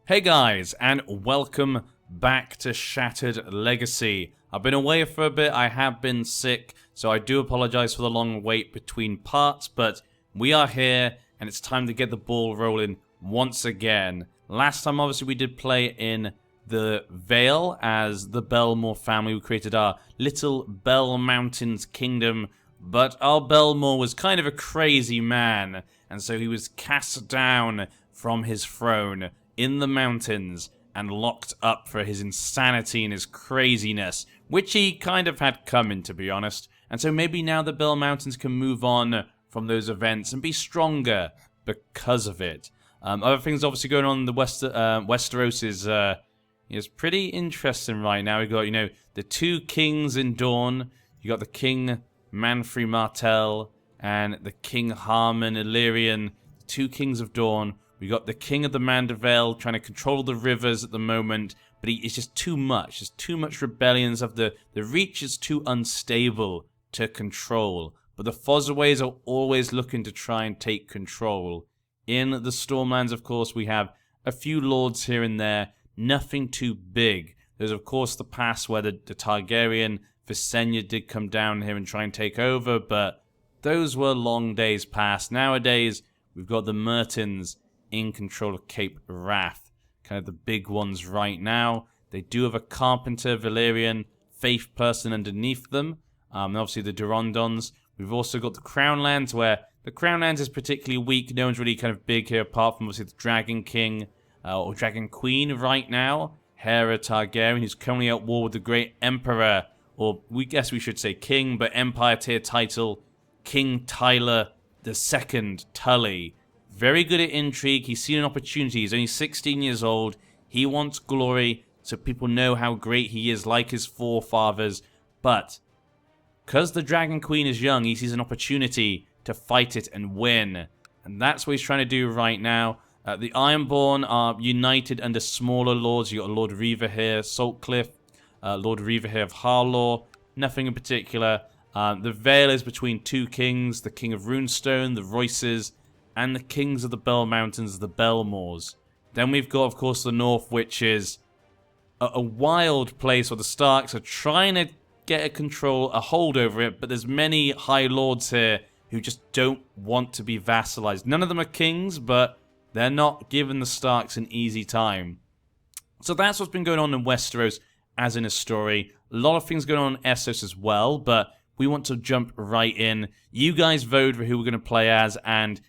Hey guys, and welcome back to Shattered Legacy. I've been away for a bit, I have been sick, so I do apologize for the long wait between parts, but we are here, and it's time to get the ball rolling once again. Last time, obviously, we did play in the Vale as the Belmore family. We created our little Bell Mountains kingdom, but our Belmore was kind of a crazy man, and so he was cast down from his throne in the mountains and locked up for his insanity and his craziness, which he kind of had coming, to be honest. And so maybe now the Bell Mountains can move on from those events and be stronger because of it. Other things obviously going on in the Westeros is pretty interesting right now. We've got, the two kings in Dawn. You got the King Manfrey Martell and the King Harmon Illyrian, two kings of Dawn. We got the King of the Mandervale trying to control the rivers at the moment, but it's just too much. There's too much rebellions. The Reach is too unstable to control. But the Fossaways are always looking to try and take control. In the Stormlands, of course, we have a few lords here and there. Nothing too big. There's, of course, the past where the Targaryen Visenya did come down here and try and take over, but those were long days past. Nowadays, we've got the Mertens in control of Cape Wrath, kind of the big ones right now. They do have a Carpenter, Valyrian, Faith person underneath them, and obviously the Durondons. We've also got the Crownlands, where the Crownlands is particularly weak. No one's really kind of big here, apart from obviously the Dragon King, or Dragon Queen right now, Hera Targaryen, who's currently at war with the Great Emperor, or we guess we should say King, but Empire tier title, King Tyler II Tully. Very good at intrigue. He's seen an opportunity. He's only 16 years old. He wants glory so people know how great he is, like his forefathers. But because the Dragon Queen is young, he sees an opportunity to fight it and win. And that's what he's trying to do right now. The Ironborn are united under smaller lords. You got Lord Reaver here, Saltcliffe, Lord Reaver here of Harlaw. Nothing in particular. The Vale is between two kings, the King of Runestone, the Royces, and the kings of the Bell Mountains, the Belmores. Then we've got, of course, the North, which is a wild place where the Starks are trying to get a hold over it, but there's many High Lords here who just don't want to be vassalized. None of them are kings, but they're not giving the Starks an easy time. So that's what's been going on in Westeros as in a story. A lot of things going on in Essos as well, but we want to jump right in. You guys vote for who we're going to play as, and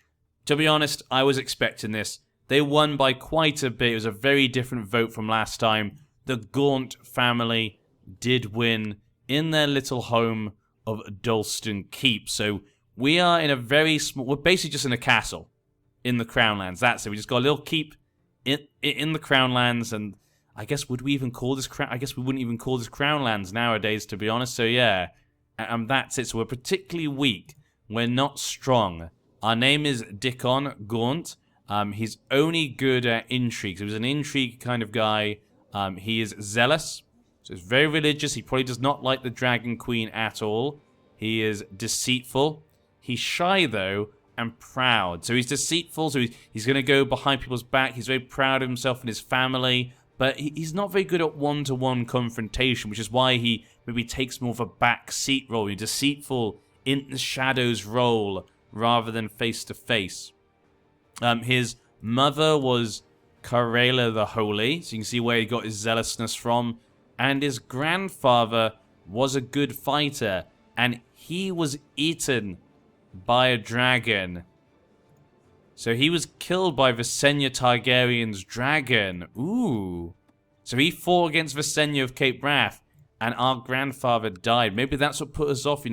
to be honest, I was expecting this. They won by quite a bit. It was a very different vote from last time. The Gaunt family did win in their little home of Dalston Keep. So we are in a very small... We're basically just in a castle in the Crownlands. That's it. We just got a little keep in the Crownlands. And I guess, would we even call this... I guess we wouldn't even call this Crownlands nowadays, to be honest. So yeah, and that's it. So we're particularly weak. We're not strong. Our name is Dickon Gaunt. He's only good at intrigue. He was an intrigue kind of guy. He is zealous, so he's very religious. He probably does not like the Dragon Queen at all. He is deceitful. He's shy, though, and proud. So he's deceitful, so he's going to go behind people's back. He's very proud of himself and his family, but he's not very good at one-to-one confrontation, which is why he maybe takes more of a back-seat role. He's deceitful in the shadows role, rather than face-to-face. His mother was Carela the Holy, so you can see where he got his zealousness from. And his grandfather was a good fighter, and he was eaten by a dragon. So he was killed by Visenya Targaryen's dragon. Ooh. So he fought against Visenya of Cape Wrath, and our grandfather died. Maybe that's what put us off,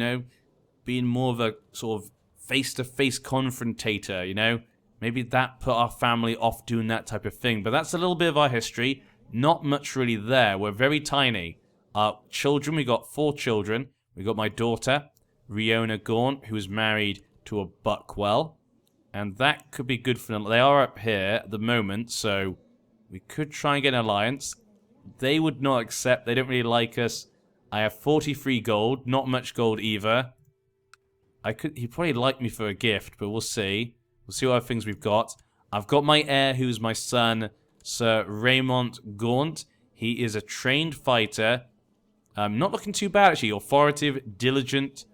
being more of a sort of face-to-face confrontator, Maybe that put our family off doing that type of thing. But that's a little bit of our history. Not much really there. We're very tiny. Our children, we got 4 children. We got my daughter, Riona Gaunt, who is married to a Buckwell. And that could be good for them. They are up here at the moment, so we could try and get an alliance. They would not accept. They don't really like us. I have 43 gold. Not much gold either. He'd probably like me for a gift, but we'll see. We'll see what other things we've got. I've got my heir, who's my son, Sir Raymond Gaunt. He is a trained fighter. Not looking too bad, actually. Authoritative, diligent,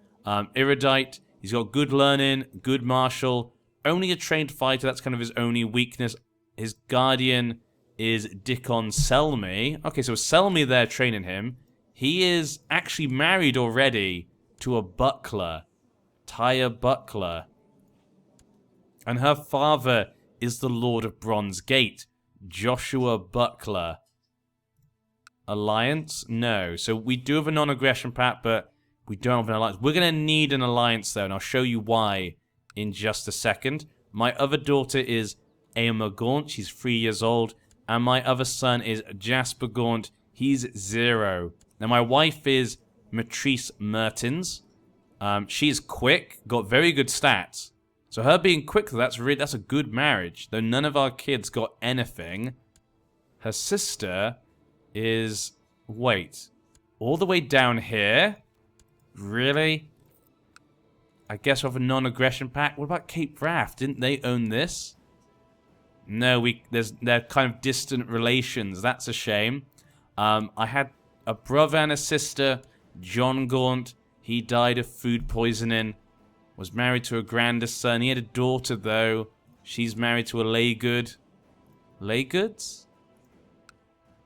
erudite. He's got good learning, good martial. Only a trained fighter. That's kind of his only weakness. His guardian is Dickon Selmy. Okay, so Selmy there training him. He is actually married already to a butler. Tyre Butler. And her father is the Lord of Bronze Gate, Joshua Butler. Alliance? No. So we do have a non-aggression pact, but we don't have an alliance. We're going to need an alliance, though, and I'll show you why in just a second. My other daughter is Aemma Gaunt. She's 3 years old. And my other son is Jasper Gaunt. He's 0. Now, my wife is Matrice Mertens. She's quick, got very good stats. So her being quick, that's a good marriage. Though none of our kids got anything. Her sister is... Wait. All the way down here? Really? I guess we have a non-aggression pact. What about Cape Wrath? Didn't they own this? No, they're kind of distant relations. That's a shame. I had a brother and a sister, John Gaunt. He died of food poisoning. Was married to a grandest son. He had a daughter, though. She's married to a Laygood. Laygoods?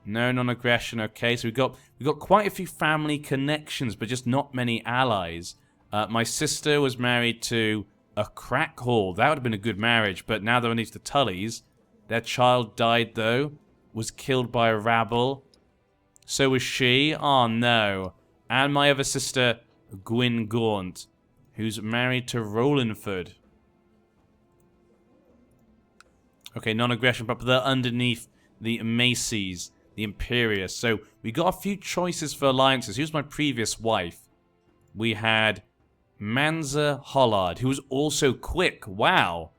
No non-aggression. Okay, so we've got quite a few family connections, but just not many allies. My sister was married to a Crackhall. That would have been a good marriage, but now they're underneath the Tullys. Their child died, though. Was killed by a rabble. So was she. Oh, no. And my other sister, Gwyn Gaunt, who's married to Rolandford. Okay, non-aggression, but they're underneath the Macy's, the Imperius. So we got a few choices for alliances. Here's my previous wife. We had Manza Hollard, who was also quick. Wow.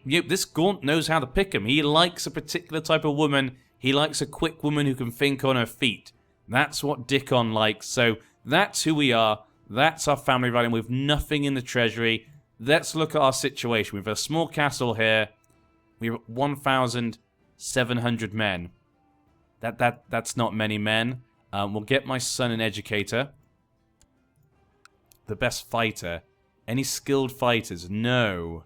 This Gaunt knows how to pick him. He likes a particular type of woman. He likes a quick woman who can think on her feet. That's what Dickon likes. So that's who we are. That's our family riding. We have nothing in the treasury. Let's look at our situation. We have a small castle here. We have 1,700 men. That's not many men. We'll get my son an educator. The best fighter. Any skilled fighters? No.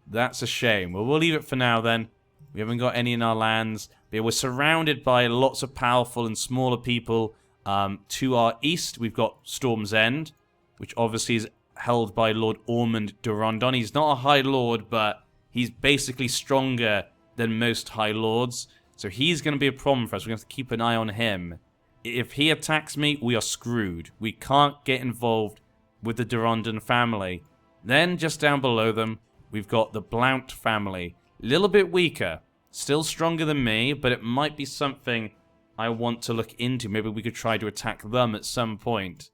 That's a shame. Well, we'll leave it for now then. We haven't got any in our lands. But we're surrounded by lots of powerful and smaller people. To our east, we've got Storm's End, which obviously is held by Lord Ormond de Rondon. He's not a High Lord, but he's basically stronger than most High Lords. So he's going to be a problem for us. We're going to have to keep an eye on him. If he attacks me, we are screwed. We can't get involved with the de Rondon family. Then, just down below them, we've got the Blount family. A little bit weaker. Still stronger than me, but it might be something I want to look into. Maybe we could try to attack them at some point.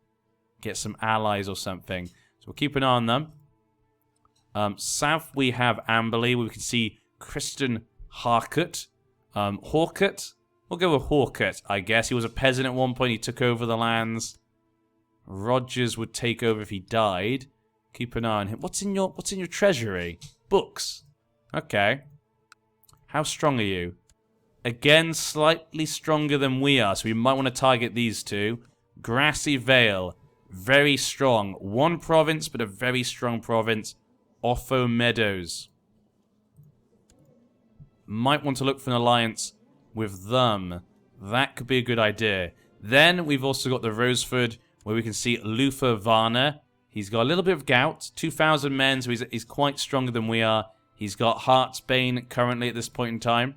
Get some allies or something. So we'll keep an eye on them. South we have Amberley, where we can see Kristen Harcourt. Hawkett? We'll go with Hawkett, I guess. He was a peasant at one point. He took over the lands. Rogers would take over if he died. Keep an eye on him. What's in your treasury? Books. Okay. How strong are you? Again, slightly stronger than we are, so we might want to target these two. Grassy Vale. Very strong. One province, but a very strong province. Offo Meadows. Might want to look for an alliance with them. That could be a good idea. Then we've also got the Roseford, where we can see Luther Varner. He's got a little bit of gout. 2,000 men, so he's quite stronger than we are. He's got Heartsbane currently at this point in time.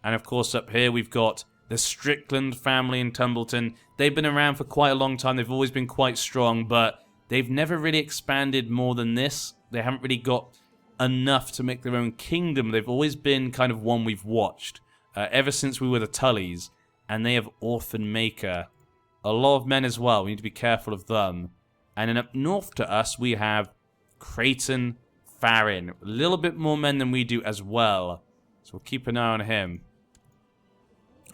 And of course up here we've got the Strickland family in Tumbleton. They've been around for quite a long time. They've always been quite strong, but they've never really expanded more than this. They haven't really got enough to make their own kingdom. They've always been kind of one we've watched ever since we were the Tullys. And they have Orphan Maker. A lot of men as well. We need to be careful of them. And then up north to us we have Creighton Farron. A little bit more men than we do as well. So we'll keep an eye on him.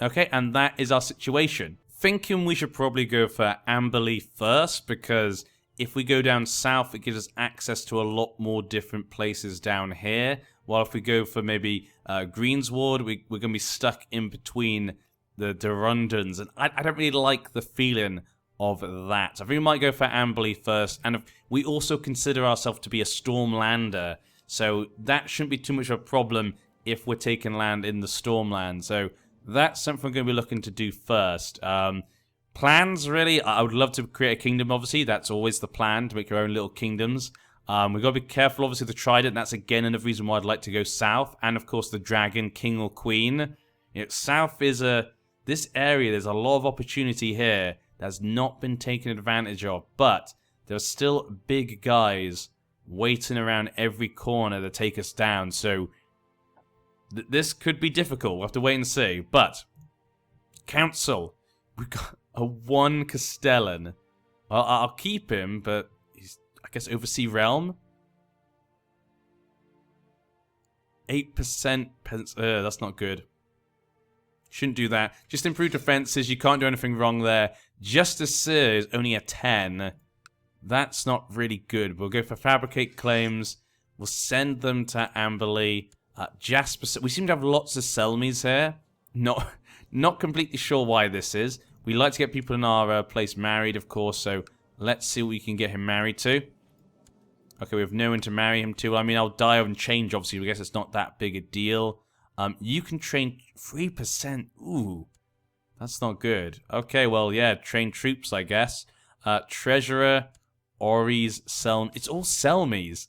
Okay, and that is our situation. Thinking we should probably go for Amberley first, because if we go down south, it gives us access to a lot more different places down here. While if we go for maybe Greensward, we're going to be stuck in between the Durundans. And I don't really like the feeling of that. I think we might go for Amberley first. And we also consider ourselves to be a Stormlander. So that shouldn't be too much of a problem if we're taking land in the Stormland. So that's something we're going to be looking to do first. Plans, really, I would love to create a kingdom, obviously. That's always the plan, to make your own little kingdoms. We've got to be careful, obviously, the Trident. That's, again, another reason why I'd like to go south. And, of course, the Dragon, King or Queen. You know, south is this area, there's a lot of opportunity here that's not been taken advantage of. But there are still big guys waiting around every corner to take us down. So this could be difficult. We'll have to wait and see. But Council, we've got a 1 Castellan. I'll keep him, but he's, I guess, Oversea Realm. 8% that's not good. Shouldn't do that. Just improve defenses. You can't do anything wrong there. Justice is only a 10. That's not really good. We'll go for Fabricate Claims. We'll send them to Amberley. Jasper. We seem to have lots of Selmies here. Not completely sure why this is. We like to get people in our place married, of course, so let's see what we can get him married to. Okay, we have no one to marry him to. I mean, I'll die and change, obviously. I guess it's not that big a deal. You can train 3%. Ooh, that's not good. Okay, well, yeah, train troops, I guess. Treasurer, Ori's, Selm. It's all Selmies.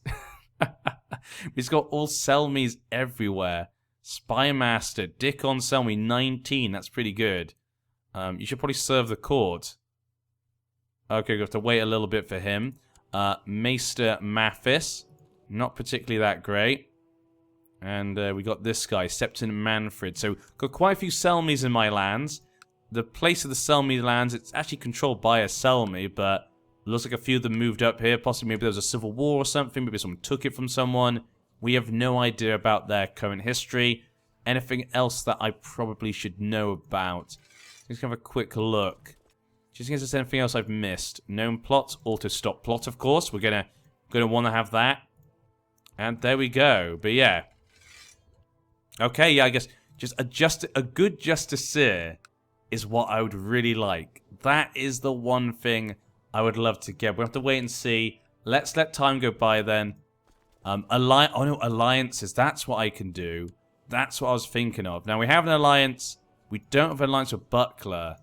We've got all Selmies everywhere. Spy Master, Dick on Selmy, 19. That's pretty good. You should probably serve the court. Okay, we have to wait a little bit for him. Maester Mathis, not particularly that great. And we got this guy, Septon Manfred. So, got quite a few Selmies in my lands. The place of the Selmy lands, it's actually controlled by a Selmy, but looks like a few of them moved up here. Possibly maybe there was a civil war or something. Maybe someone took it from someone. We have no idea about their current history. Anything else that I probably should know about? Let's have a quick look. Just in case there's anything else I've missed. Known plot, auto stop plot, of course. We're gonna want to have that. And there we go. But yeah. Okay, yeah, I guess just a good Justiceer is what I would really like. That is the one thing I would love to get. We'll have to wait and see. Let's let time go by then. Alliances. That's what I can do. That's what I was thinking of. Now, we have an alliance. We don't have an alliance with Buckler.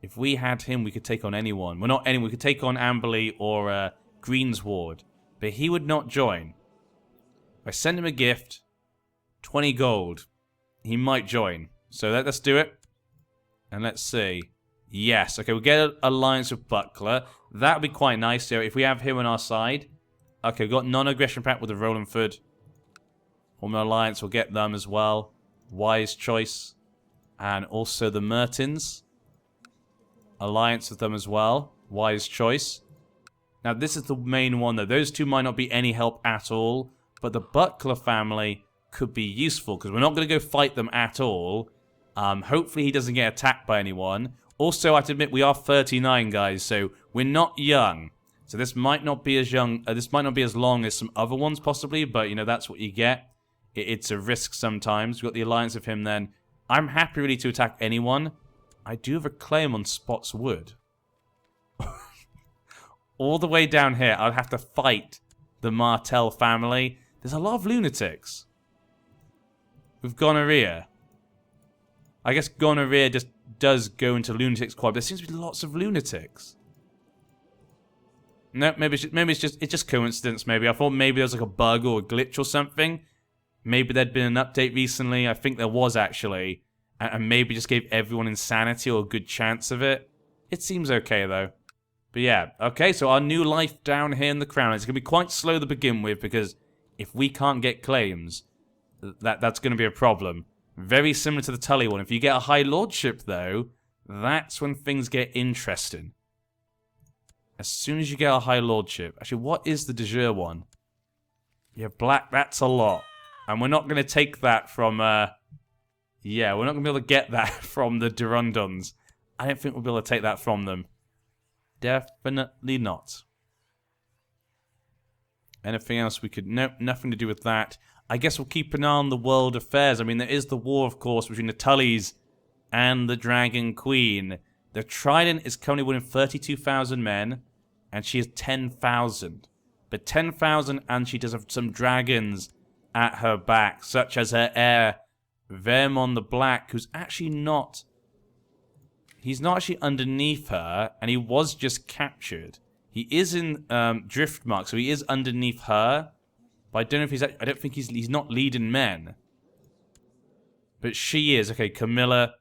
If we had him, we could take on anyone. Well, not anyone. We could take on Amberley or Greensward. But he would not join. If I send him a gift, 20 gold, he might join. So let's do it. And let's see. Yes. Okay, we'll get an alliance with Buckler. That would be quite nice. So if we have him on our side. Okay, we've got non-aggression pact with the Rolandford. Form an alliance, we'll get them as well. Wise choice. And also the Mertens. Alliance with them as well. Wise choice. Now, this is the main one, though. Those two might not be any help at all. But the Buckler family could be useful. Because we're not going to go fight them at all. Hopefully he doesn't get attacked by anyone. Also, I have to admit, we are 39, guys. So, we're not young. So, this might not be as young. This might not be as long as some other ones, possibly. But, you know, that's what you get. It's a risk sometimes. We've got the alliance of him then. I'm happy really to attack anyone. I do have a claim on Spotswood. All the way down here, I'd have to fight the Martell family. There's a lot of lunatics. With gonorrhea. I guess gonorrhea just does go into lunatics quite, but there seems to be lots of lunatics. No, maybe it's just coincidence, maybe. I thought maybe there was like a bug or a glitch or something. Maybe there'd been an update recently. I think there was, actually. And maybe just gave everyone insanity or a good chance of it. It seems okay, though. But yeah. Okay, so our new life down here in the Crown. It's going to be quite slow to begin with, because if we can't get claims, that's going to be a problem. Very similar to the Tully one. If you get a High Lordship, though, that's when things get interesting. As soon as you get a High Lordship. Actually, what is the de jure one? Yeah, black, that's a lot. And we're not going to take that from, yeah, we're not going to be able to get that from the Durundans. I don't think we'll be able to take that from them. Definitely not. Anything else we could... Nope, nothing to do with that. I guess we'll keep an eye on the world affairs. I mean, there is the war, of course, between the Tullys and the Dragon Queen. The Trident is currently winning 32,000 men, and she has 10,000. But 10,000, and she does have some dragons at her back, such as her heir, Vermon the Black, who's actually not... He's not actually underneath her, and he was just captured. He is in Driftmark, so he is underneath her. But I don't know if he's... I don't think he's not leading men. But she is. Okay, Camilla,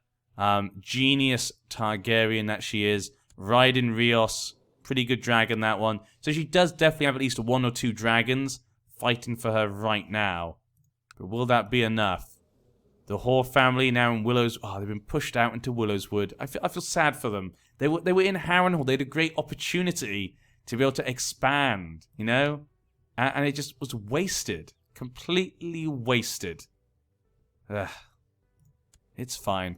genius Targaryen that she is. Riding Rios, pretty good dragon, that one. So she does definitely have at least 1 or 2 dragons fighting for her right now. But will that be enough? The Hoare family now in Willows... Oh, they've been pushed out into Willowswood. I feel sad for them. They were in Harrenhal. They had a great opportunity to be able to expand, you know? And it just was wasted. Completely wasted. Ugh. It's fine.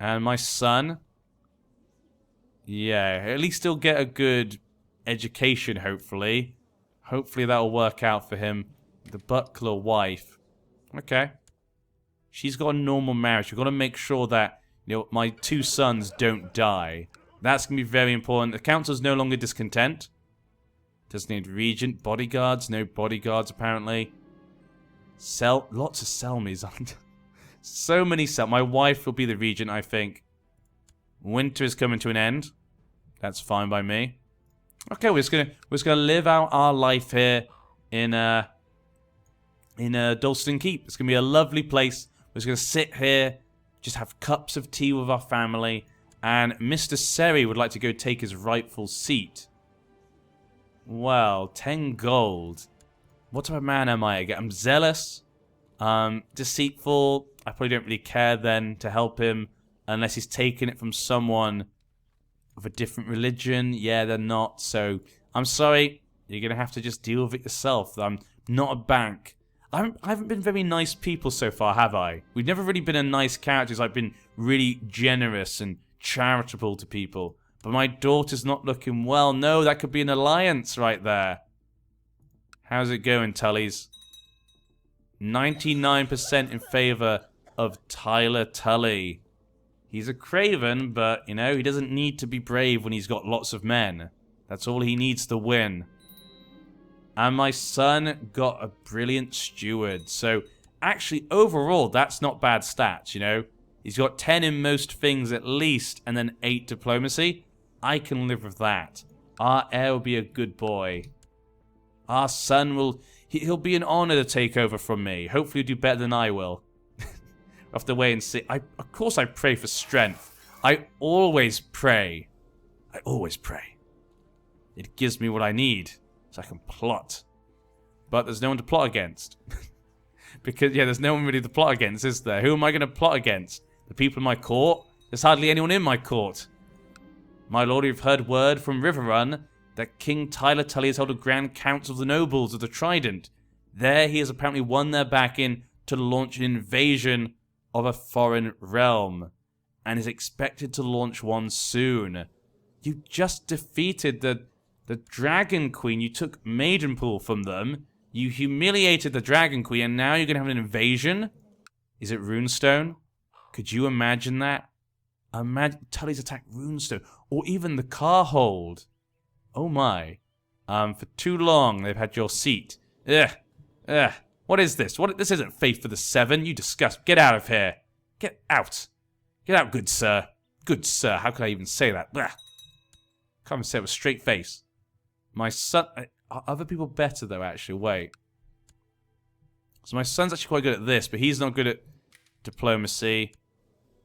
And my son... Yeah, at least he'll get a good education, hopefully. Hopefully that'll work out for him. The butler wife. Okay. She's got a normal marriage. We've got to make sure that, you know, my 2 sons don't die. That's going to be very important. The council's no longer discontent. Doesn't need regent. Bodyguards. No bodyguards, apparently. Lots of Selmies. So many My wife will be the regent, I think. Winter is coming to an end. That's fine by me. Okay, we're just gonna live out our life here in Dalston Keep. It's gonna be a lovely place. We're just going to sit here, just have cups of tea with our family, and Mr. Seri would like to go take his rightful seat. Well, 10 gold. What type of man am I again? I'm zealous, deceitful. I probably don't really care then to help him, unless he's taking it from someone of a different religion. Yeah, they're not, so I'm sorry. You're going to have to just deal with it yourself. I'm not a bank. I haven't been very nice people so far, have I? We've never really been a nice characters. I've been really generous and charitable to people. But my daughter's not looking well. No, that could be an alliance right there. How's it going, Tullys? 99% in favor of Tyler Tully. He's a craven, but, you know, he doesn't need to be brave when he's got lots of men. That's all he needs to win. And my son got a brilliant steward. So, actually, overall, that's not bad stats, you know. He's got 10 in most things at least, and then 8 diplomacy. I can live with that. Our heir will be a good boy. Our son will... He'll be an honor to take over from me. Hopefully he'll do better than I will. We'll have to wait and see. Of course I pray for strength. I always pray. I always pray. It gives me what I need. So I can plot. But there's no one to plot against. Because, yeah, there's no one really to plot against, is there? Who am I going to plot against? The people in my court? There's hardly anyone in my court. My lord, you've heard word from Riverrun that King Tyler Tully has held a grand council of the nobles of the Trident. There he has apparently won their backing to launch an invasion of a foreign realm. And is expected to launch one soon. You just defeated the Dragon Queen. You took Maidenpool from them. You humiliated the Dragon Queen, and now you're going to have an invasion? Is it Runestone? Could you imagine that? Imagine Tully's attack Runestone, or even the Carhold. Oh my. For too long, they've had your seat. Ugh. What is this? This isn't faith for the Seven. You disgust. Get out of here. Get out. Get out, good sir. Good sir. How could I even say that? Ugh. Can't even say it with a straight face. My son... Are other people better, though, actually? Wait. So my son's actually quite good at this, but he's not good at diplomacy.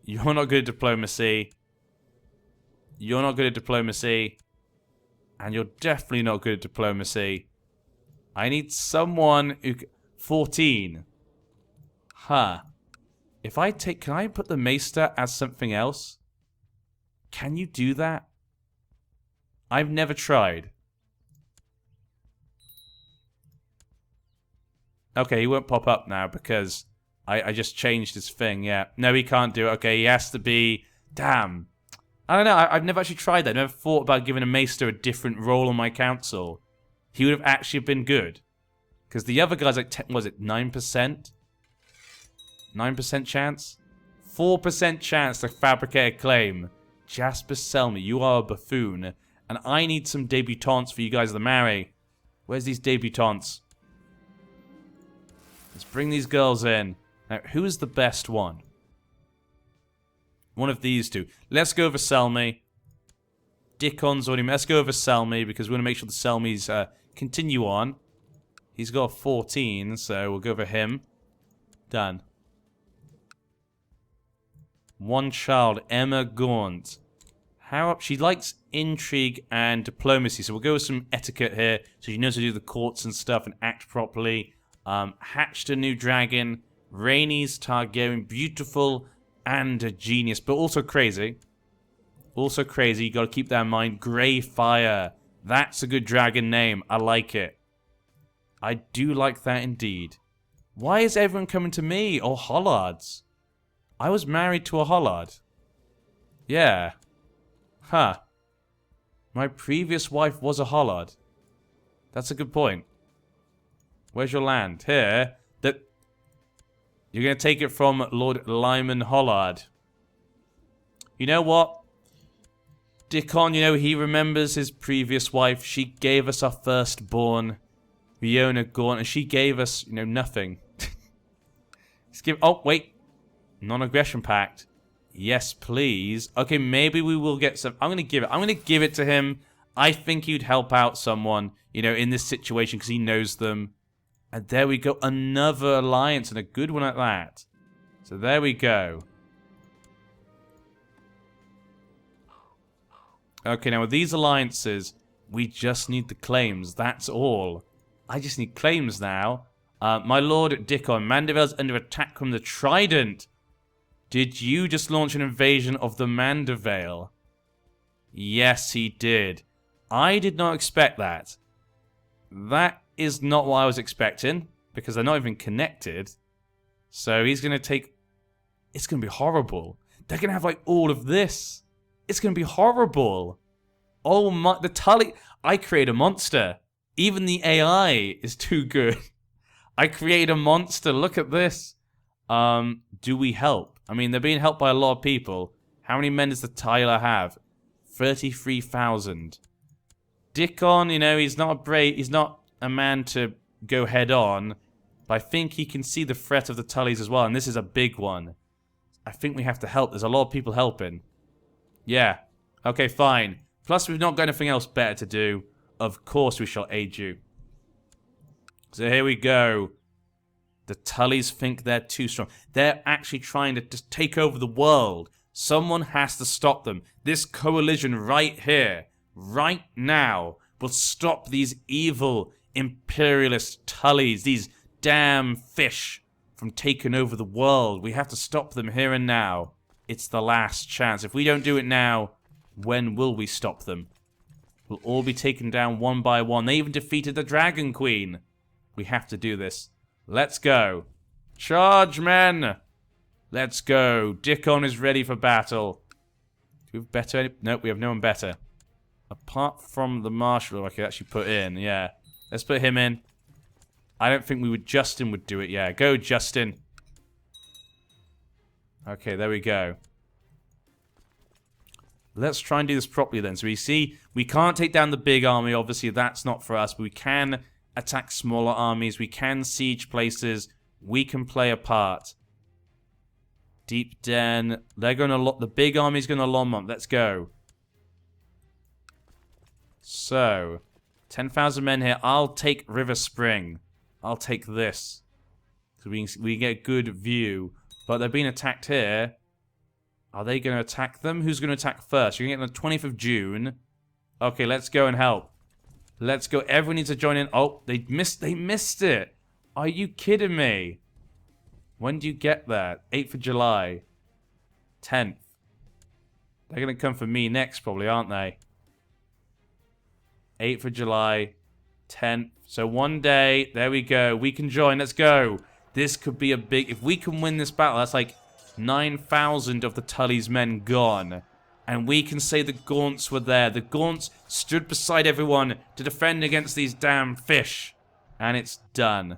You're not good at diplomacy. You're not good at diplomacy. And you're definitely not good at diplomacy. I need someone who... 14. Huh. If I take... Can I put the Maester as something else? Can you do that? I've never tried. Okay, he won't pop up now because I just changed his thing, yeah. No, he can't do it. Okay, he has to be... Damn. I don't know, I've never actually tried that. I've never thought about giving a Maester a different role on my council. he would have actually been good. Because the other guy's like, was it 9%? 9% chance? 4% chance to fabricate a claim. Jasper Selmy, you are a buffoon. And I need some debutantes for you guys to marry. Where's these debutantes? Let's bring these girls in. Now, who is the best one? One of these two. Let's go over Selmy. Dickon's already... Let's go over Selmy because we want to make sure the Selmys continue on. He's got 14, so we'll go over him. Done. One child, Emma Gaunt. How up? She likes intrigue and diplomacy, so we'll go with some etiquette here, so she knows how to do the courts and stuff and act properly. Hatched a new dragon. Rhaenys Targaryen, beautiful and a genius, but also crazy. Also crazy, you gotta keep that in mind. Greyfire. That's a good dragon name. I like it. I do like that indeed. Why is everyone coming to me? Or Hollards? I was married to a Hollard. Yeah. Huh. My previous wife was a Hollard. That's a good point. Where's your land? Here. You're going to take it from Lord Lyman Hollard. You know what? Dickon, you know, he remembers his previous wife. She gave us our firstborn, Riona Gaunt, and she gave us, you know, nothing. Let's give... Oh, wait. Non-aggression pact. Yes, please. Okay, maybe we will get some... I'm going to give it. I'm going to give it to him. I think he'd help out someone, you know, in this situation because he knows them. And there we go. Another alliance and a good one at that. So there we go. Okay, now with these alliances, we just need the claims. That's all. I just need claims now. My lord Dickon, Mandeville's under attack from the Trident. Did you just launch an invasion of the Mandevale? Yes, he did. I did not expect that. That is not what I was expecting, because they're not even connected. So he's going to take... It's going to be horrible. They're going to have, like, all of this. It's going to be horrible. Oh my... The Tully... I create a monster. Even the AI is too good. I create a monster. Look at this. Do we help? I mean, they're being helped by a lot of people. How many men does the Tyler have? 33,000. Dickon, you know, he's not a man to go head on, but I think he can see the threat of the Tullys as well, and this is a big one. I think we have to help. There's a lot of people helping. Yeah. Okay, fine. Plus, we've not got anything else better to do. Of course we shall aid you. So here we go. The Tullys think they're too strong. They're actually trying to just take over the world. Someone has to stop them. This coalition right here, right now, will stop these evil imperialist Tullys, these damn fish, from taking over the world. We have to stop them here and now. It's the last chance. If we don't do it now, when will we stop them? We'll all be taken down one by one. They even defeated the Dragon Queen. We have to do this. Let's go. Charge, men! Let's go. Dickon is ready for battle. Do we have better? Nope, we have no one better. Apart from the marshal I could actually put in, yeah. Let's put him in. I don't think Justin would do it, yeah. Go, Justin. Okay, there we go. Let's try and do this properly then. So we see, we can't take down the big army, obviously that's not for us, but we can attack smaller armies, we can siege places, we can play a part. Deep Den, they're gonna the big army's gonna Longmont, let's go. So, 10,000 men here, I'll take River Spring. I'll take this. So we can get a good view. But they're being attacked here. Are they going to attack them? Who's going to attack first? You're going to get on the 20th of June. Okay, let's go and help. Let's go. Everyone needs to join in. Oh, they missed it. Are you kidding me? When do you get that? 8th of July. 10th. They're going to come for me next, probably, aren't they? 8th of July. 10th. So one day. There we go. We can join. Let's go. This could be a big... If we can win this battle, that's like 9,000 of the Tullys men gone. And we can say the Gaunts were there. The Gaunts stood beside everyone to defend against these damn fish. And it's done.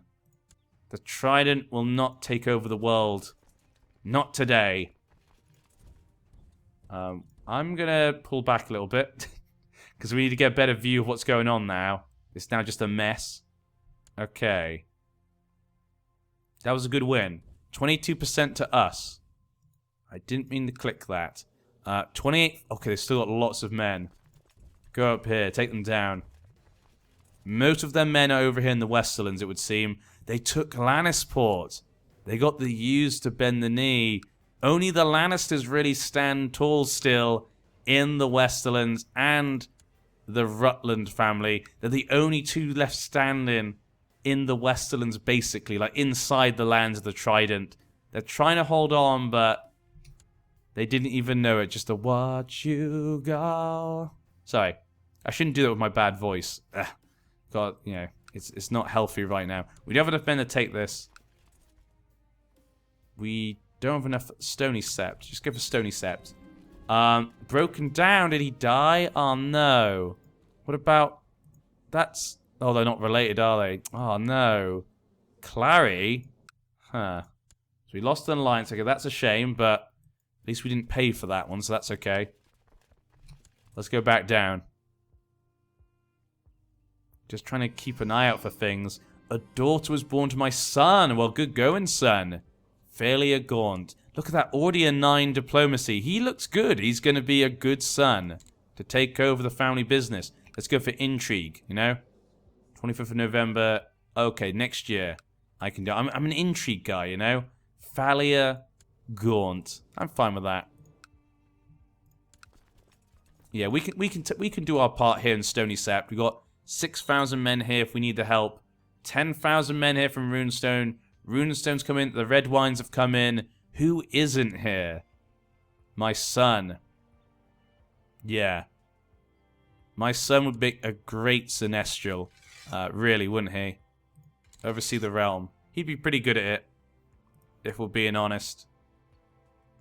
The Trident will not take over the world. Not today. I'm going to pull back a little bit. Because we need to get a better view of what's going on now. It's now just a mess. Okay. That was a good win. 22% to us. I didn't mean to click that. 28... Okay, they've still got lots of men. Go up here. Take them down. Most of their men are over here in the Westerlands, it would seem. They took Lannisport. They got the Hughes to bend the knee. Only the Lannisters really stand tall still in the Westerlands and the Rutland family. They're the only two left standing in the Westerlands, basically, like inside the lands of the Trident. They're trying to hold on, but they didn't even know it. Just a watch you go. Sorry, I shouldn't do that with my bad voice. God, you know, it's not healthy right now. We don't have enough men to take this. We don't have enough Stony Sept. Just go for Stony Sept. Broken down. Did he die? Oh, no. What about... That's... Oh, they're not related, are they? Oh, no. Clary? Huh. So we lost an alliance. Okay, that's a shame, but at least we didn't pay for that one, so that's okay. Let's go back down. Just trying to keep an eye out for things. A daughter was born to my son. Well, good going, son. Fairly Gaunt. Look at that. Already a 9 diplomacy. He looks good. He's going to be a good son to take over the family business. Let's go for intrigue, you know? 25th of November. Okay, next year. I can do. I'm an intrigue guy, you know? Falia Gaunt. I'm fine with that. Yeah, we can do our part here in Stony Sept. We got 6,000 men here if we need the help. 10,000 men here from Runestone. Runestone's come in. The Red Wines have come in. Who isn't here? My son. Yeah. My son would be a great Sinestral. Really, wouldn't he? Oversee the realm. He'd be pretty good at it. If we're being honest.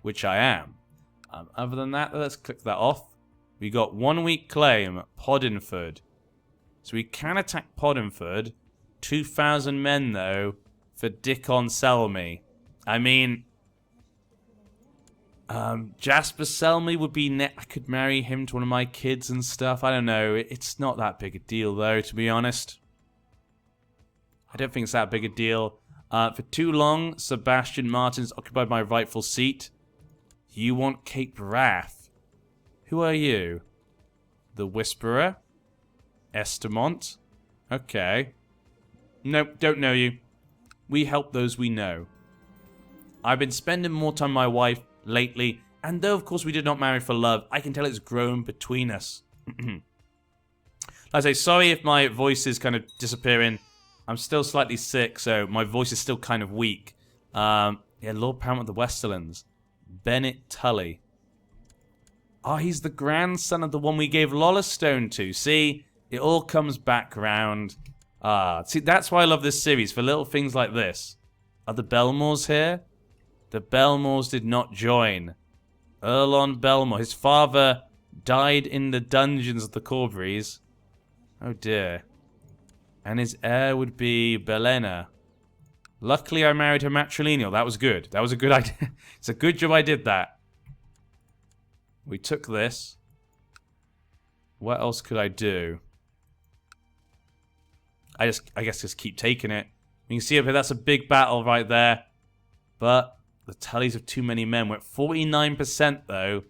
Which I am. Other than that, let's click that off. We got 1 week claim. Poddinford. So we can attack Poddinford. 2,000 men, though, for Dickon Selmy. I mean... Jasper Selmy would be... I could marry him to one of my kids and stuff. I don't know. It's not that big a deal, though, to be honest. I don't think it's that big a deal. For too long, Sebastian Martin's occupied my rightful seat. You want Cape Wrath. Who are you? The Whisperer? Estamont? Okay. Nope, don't know you. We help those we know. I've been spending more time with my wife lately, and though of course we did not marry for love, I can tell it's grown between us. I say sorry if my voice is kind of disappearing. I'm still slightly sick, so my voice is still kind of weak. Yeah, Lord Paramount of the Westerlands. Bennett Tully. Oh, he's the grandson of the one we gave Lollastone to. See, it all comes back round. See, that's why I love this series, for little things like this. Are the Belmores here? The Belmores did not join. Erlon Belmore. His father died in the dungeons of the Corberys. Oh dear. And his heir would be Belena. Luckily I married her matrilineal. That was good. That was a good idea. It's a good job I did that. We took this. What else could I do? I guess just keep taking it. You can see up here, that's a big battle right there. But the Tullys have too many men. We're at 49% though.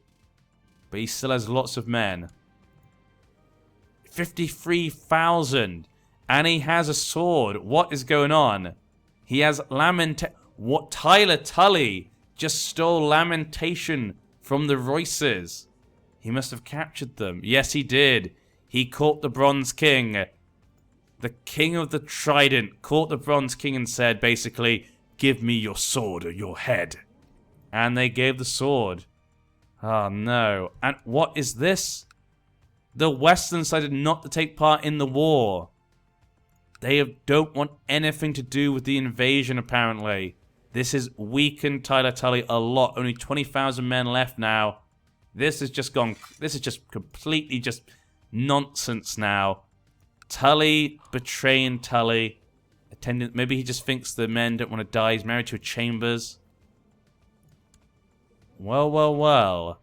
But he still has lots of men. 53,000. And he has a sword. What is going on? He has What? Tyler Tully just stole Lamentation from the Royces. He must have captured them. Yes, he did. He caught the Bronze King. The King of the Trident caught the Bronze King and said, basically, give me your sword or your head. And they gave the sword. Oh, no. And what is this? The Western decided not to take part in the war. They don't want anything to do with the invasion, apparently. This has weakened Tyler Tully a lot. Only 20,000 men left now. This has just gone... This is just completely just nonsense now. Tully betraying Tully. Attendant... Maybe he just thinks the men don't want to die. He's married to a Chambers. Well, well, well.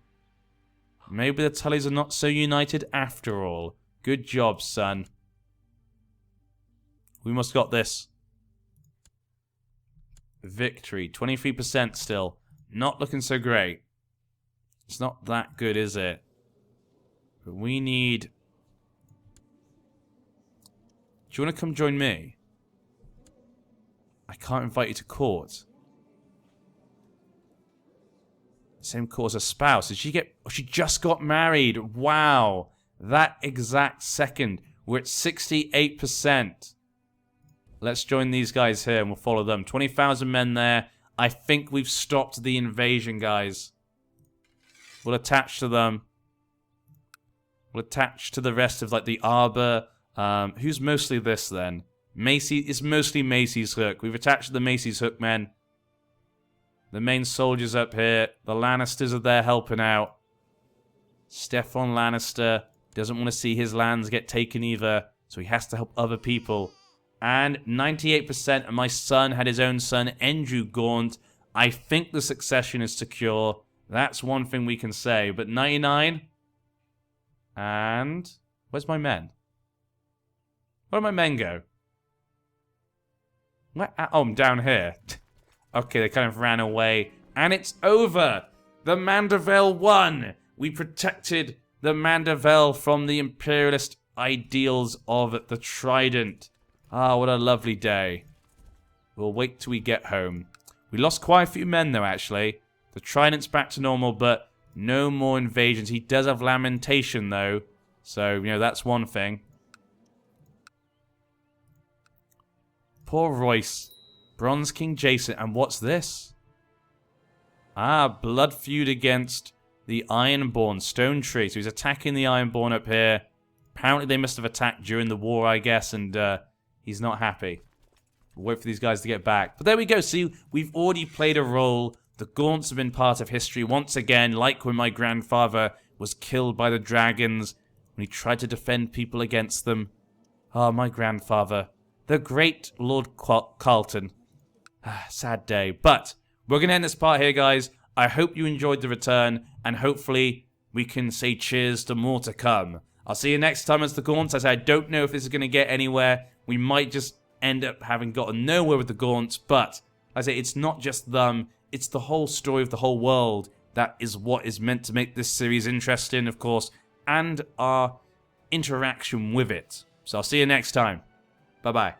Maybe the Tullys are not so united after all. Good job, son. We must got this. Victory. 23% still. Not looking so great. It's not that good, is it? But we need... Do you want to come join me? I can't invite you to court. Same court as a spouse. Did she get... Oh, she just got married. Wow. That exact second. We're at 68%. Let's join these guys here and we'll follow them. 20,000 men there. I think we've stopped the invasion, guys. We'll attach to them. We'll attach to the rest of, like, the Arbor. Who's mostly this, then? Macy. It's mostly Macy's Hook. We've attached to the Macy's Hook men. The main soldiers up here. The Lannisters are there helping out. Steffon Lannister doesn't want to see his lands get taken either, so he has to help other people. And 98% of my son had his own son, Andrew Gaunt. I think the succession is secure. That's one thing we can say. But 99? And... Where's my men? Where did my men go? Where? Oh, I'm down here. Okay, they kind of ran away. And it's over! The Mandervale won! We protected the Mandervale from the imperialist ideals of the Trident. Ah, what a lovely day. We'll wait till we get home. We lost quite a few men, though, actually. The Trident's back to normal, but no more invasions. He does have Lamentation, though. So, you know, that's one thing. Poor Royce. Bronze King Jason. And what's this? Ah, blood feud against the Ironborn Stone Tree. So he's attacking the Ironborn up here. Apparently they must have attacked during the war, I guess, and he's not happy. We'll wait for these guys to get back. But there we go. See, we've already played a role. The Gaunts have been part of history once again, like when my grandfather was killed by the dragons, when he tried to defend people against them. Ah, my grandfather. The great Lord Carlton. Sad day. But we're going to end this part here, guys. I hope you enjoyed the return, and hopefully we can say cheers to more to come. I'll see you next time as the Gaunts. As I don't know if this is going to get anywhere. We might just end up having gotten nowhere with the Gaunts, but I say it's not just them. It's the whole story of the whole world that is what is meant to make this series interesting, of course, and our interaction with it. So I'll see you next time. Bye-bye.